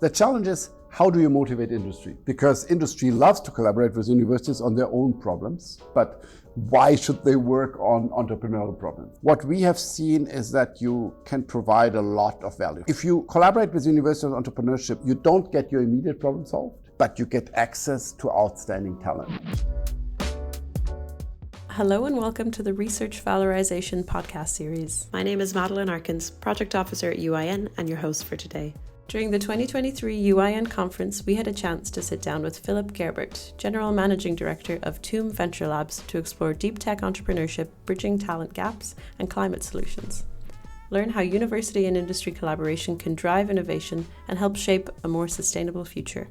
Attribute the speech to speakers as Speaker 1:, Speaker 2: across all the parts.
Speaker 1: The challenge is, how do you motivate industry? Because industry loves to collaborate with universities on their own problems, but why should they work on entrepreneurial problems? What we have seen is that you can provide a lot of value. If you collaborate with universities on entrepreneurship, you don't get your immediate problem solved, but you get access to outstanding talent.
Speaker 2: Hello and welcome to the Research Valorisation podcast series. My name is Madeleine Arkins, Project Officer at UIIN and your host for today. During the 2023 UIIN Conference, we had a chance to sit down with Philipp Gerbert, General Managing Director of TUM Venture Labs, to explore deep tech entrepreneurship, bridging talent gaps, and climate solutions. Learn how university and industry collaboration can drive innovation and help shape a more sustainable future.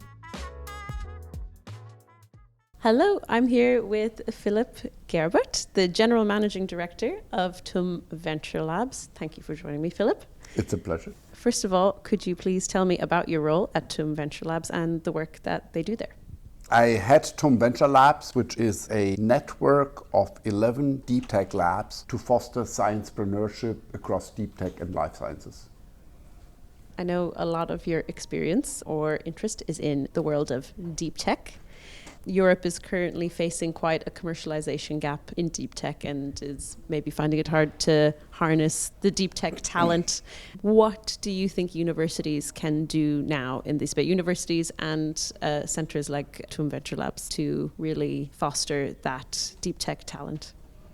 Speaker 2: Hello, I'm here with Philipp Gerbert, the General Managing Director of TUM Venture Labs. Thank you for joining me, Philipp.
Speaker 1: It's a pleasure.
Speaker 2: First of all, could you please tell me about your role at TUM Venture Labs and the work that they do there?
Speaker 1: I head TUM Venture Labs, which is a network of 11 deep tech labs to foster sciencepreneurship across deep tech and life sciences.
Speaker 2: I know a lot of your experience or interest is in the world of deep tech. Europe is currently facing quite a commercialization gap in deep tech and is maybe finding it hard to harness the deep tech talent. What do you think universities can do now in this space, universities and centres like TUM Venture Labs, to really foster that deep tech talent?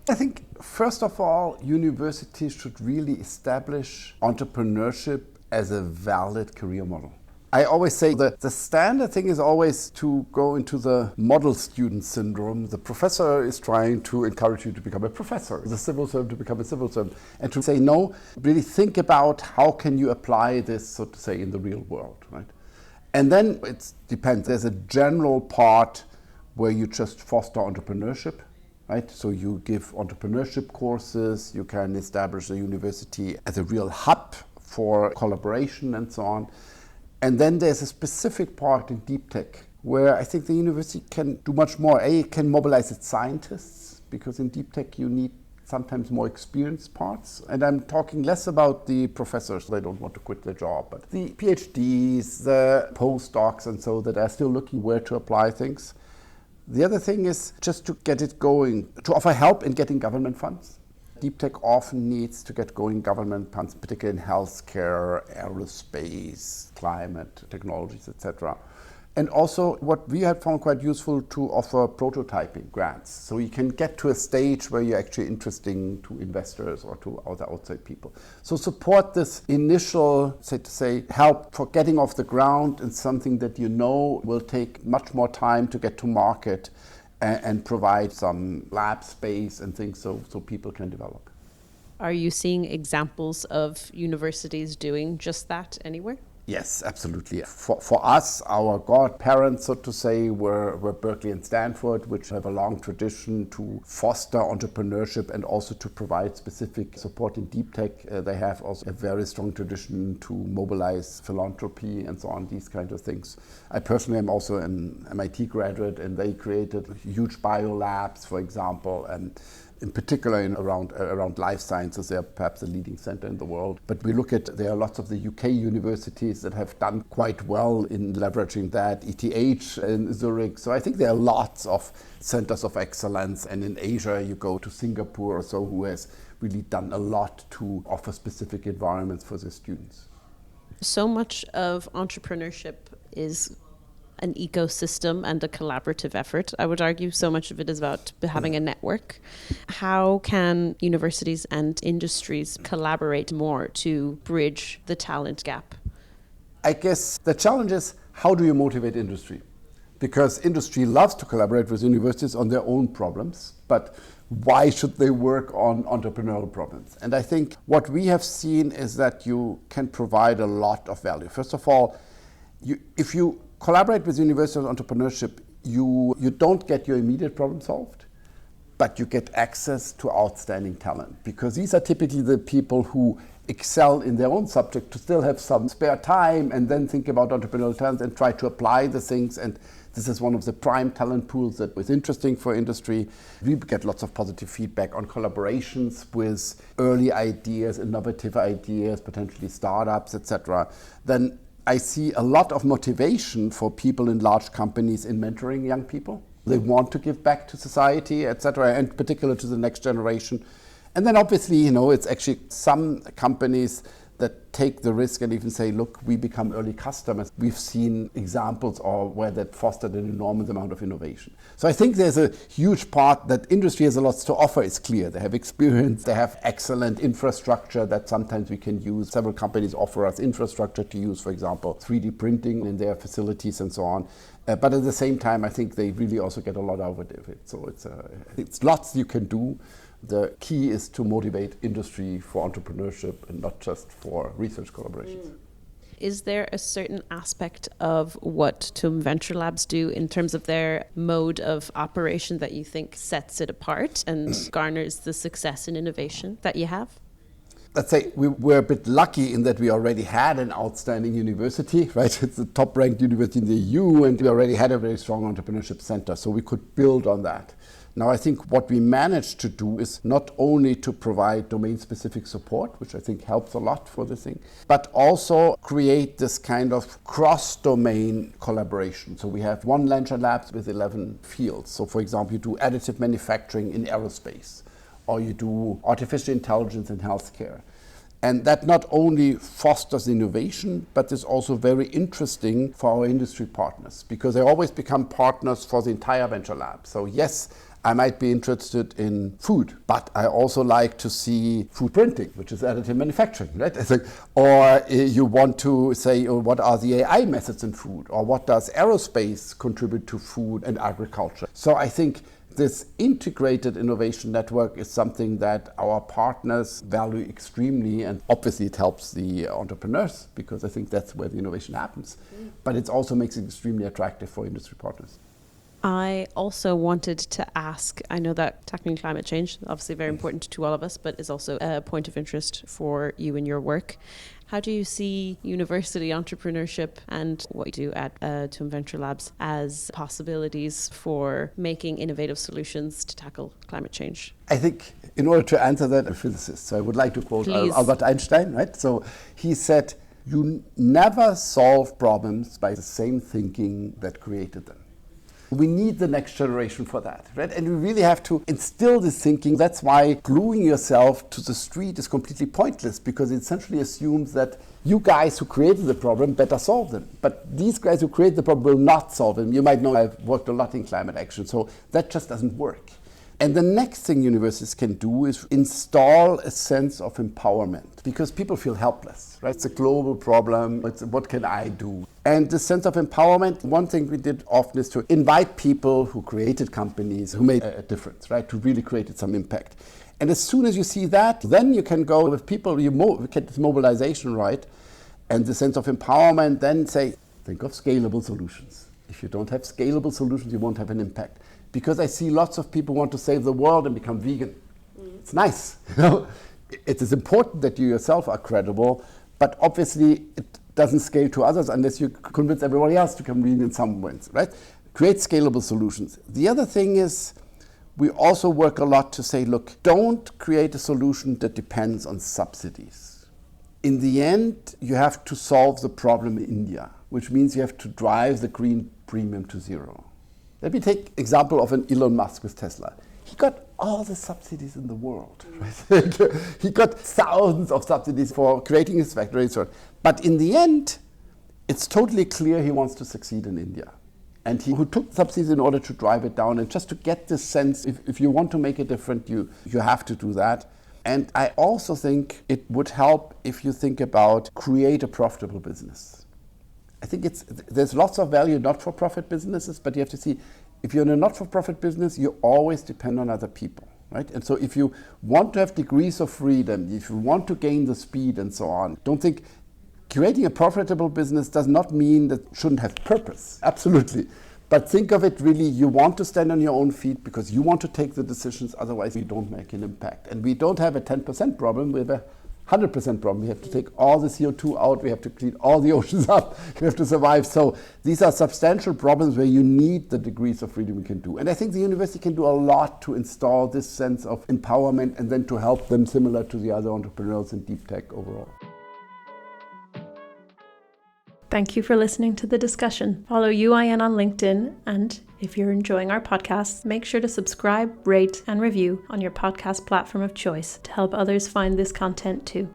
Speaker 1: I think, first of all, universities should really establish entrepreneurship as a valid career model. I always say that the standard thing is always to go into the model student syndrome. The professor is trying to encourage you to become a professor, the civil servant to become a civil servant, and to say, no, really think about how can you apply this, so to say, in the real world, right? And then it depends. There's a general part where you just foster entrepreneurship, right? So you give entrepreneurship courses, you can establish a university as a real hub for collaboration and so on. And then there's a specific part in deep tech where I think the university can do much more. It can mobilize its scientists, because in deep tech you need sometimes more experienced parts. And I'm talking less about the professors, they don't want to quit their job, but the PhDs, the postdocs, and so that are still looking where to apply things. The other thing is just to get it going, to offer help in getting government funds. Deep tech often needs to get going government funds, particularly in healthcare, aerospace, climate, technologies, etc. And also what we have found quite useful to offer prototyping grants. So you can get to a stage where you're actually interesting to investors or to other outside people. So support this initial, help for getting off the ground in something that you know will take much more time to get to market, and provide some lab space and things so people can develop.
Speaker 2: Are you seeing examples of universities doing just that anywhere?
Speaker 1: Yes, absolutely. For us, our godparents, so to say, were Berkeley and Stanford, which have a long tradition to foster entrepreneurship and also to provide specific support in deep tech. They have also a very strong tradition to mobilize philanthropy and so on, these kinds of things. I personally am also an MIT graduate, and they created huge biolabs, for example, and in particular around life sciences. They are perhaps the leading center in the world. But there are lots of the UK universities that have done quite well in leveraging that, ETH in Zurich. So I think there are lots of centers of excellence. And in Asia, you go to Singapore or so, who has really done a lot to offer specific environments for their students.
Speaker 2: So much of entrepreneurship is an ecosystem and a collaborative effort. I would argue so much of it is about having a network. How can universities and industries collaborate more to bridge the talent gap?
Speaker 1: I guess the challenge is, how do you motivate industry? Because industry loves to collaborate with universities on their own problems, but why should they work on entrepreneurial problems? And I think what we have seen is that you can provide a lot of value. First of all, if you collaborate with universities on entrepreneurship, you don't get your immediate problem solved, but you get access to outstanding talent, because these are typically the people who excel in their own subject to still have some spare time and then think about entrepreneurial talent and try to apply the things. And this is one of the prime talent pools that was interesting for industry. We get lots of positive feedback on collaborations with early ideas, innovative ideas, potentially startups, etc. Then I see a lot of motivation for people in large companies in mentoring young people. They want to give back to society, etc., and particularly to the next generation. And then obviously, it's actually some companies that take the risk and even say, look, we become early customers. We've seen examples of where that fostered an enormous amount of innovation. So I think there's a huge part that industry has a lot to offer. It's clear. They have experience, they have excellent infrastructure that sometimes we can use. Several companies offer us infrastructure to use, for example, 3D printing in their facilities and so on. But at the same time, I think they really also get a lot out of it. So it's lots you can do. The key is to motivate industry for entrepreneurship and not just for research collaborations.
Speaker 2: Is there a certain aspect of what TUM Venture Labs do in terms of their mode of operation that you think sets it apart and garners the success and innovation that you have?
Speaker 1: Let's say we were a bit lucky in that we already had an outstanding university, right? It's the top-ranked university in the EU, and we already had a very strong entrepreneurship center, so we could build on that. Now, I think what we managed to do is not only to provide domain-specific support, which I think helps a lot for the thing, but also create this kind of cross-domain collaboration. So we have one venture lab with 11 fields. So, for example, you do additive manufacturing in aerospace, or you do artificial intelligence in healthcare. And that not only fosters innovation, but is also very interesting for our industry partners, because they always become partners for the entire venture lab. So yes, I might be interested in food, but I also like to see food printing, which is additive manufacturing, right? Or you want to say, what are the AI methods in food? Or what does aerospace contribute to food and agriculture? So I think this integrated innovation network is something that our partners value extremely, and obviously it helps the entrepreneurs, because I think that's where the innovation happens. But it also makes it extremely attractive for industry partners.
Speaker 2: I also wanted to ask, I know that tackling climate change, obviously very important to all of us, but is also a point of interest for you in your work. How do you see university entrepreneurship and what you do at TUM Venture Labs as possibilities for making innovative solutions to tackle climate change?
Speaker 1: I think in order to answer that, a physicist, so I would like to quote Albert Einstein, right? So he said, you never solve problems by the same thinking that created them. We need the next generation for that, right? And we really have to instill this thinking. That's why gluing yourself to the street is completely pointless, because it essentially assumes that you guys who created the problem better solve them. But these guys who create the problem will not solve them. You might know I've worked a lot in climate action, so that just doesn't work. And the next thing universities can do is install a sense of empowerment, because people feel helpless, right? It's a global problem. What can I do? And the sense of empowerment, one thing we did often is to invite people who created companies, who made a difference, right? Who really created some impact. And as soon as you see that, then you can go with people, you get this mobilization, right? And the sense of empowerment, then say, think of scalable solutions. If you don't have scalable solutions, you won't have an impact. Because I see lots of people want to save the world and become vegan. It's nice. It is important that you yourself are credible, but obviously it doesn't scale to others unless you convince everybody else to become vegan in some ways, right? Create scalable solutions. The other thing is, we also work a lot to say, look, don't create a solution that depends on subsidies. In the end, you have to solve the problem in India, which means you have to drive the green premium to zero. Let me take example of an Elon Musk with Tesla. He got all the subsidies in the world. Right? He got thousands of subsidies for creating his factory. But in the end, it's totally clear he wants to succeed in India. And he took subsidies in order to drive it down. And just to get this sense, if you want to make a difference, you have to do that. And I also think it would help if you think about create a profitable business. I think there's lots of value in not-for-profit businesses, but you have to see, if you're in a not-for-profit business, you always depend on other people, right? And so if you want to have degrees of freedom, if you want to gain the speed and so on, don't think creating a profitable business does not mean that it shouldn't have purpose. Absolutely. But think of it really, you want to stand on your own feet because you want to take the decisions, otherwise you don't make an impact. And we don't have a 10% problem, we have a 100% problem. We have to take all the CO2 out, we have to clean all the oceans up, we have to survive. So these are substantial problems where you need the degrees of freedom we can do. And I think the university can do a lot to install this sense of empowerment and then to help them, similar to the other entrepreneurs in deep tech overall.
Speaker 2: Thank you for listening to the discussion. Follow UIN on LinkedIn, and if you're enjoying our podcast, make sure to subscribe, rate, and review on your podcast platform of choice to help others find this content too.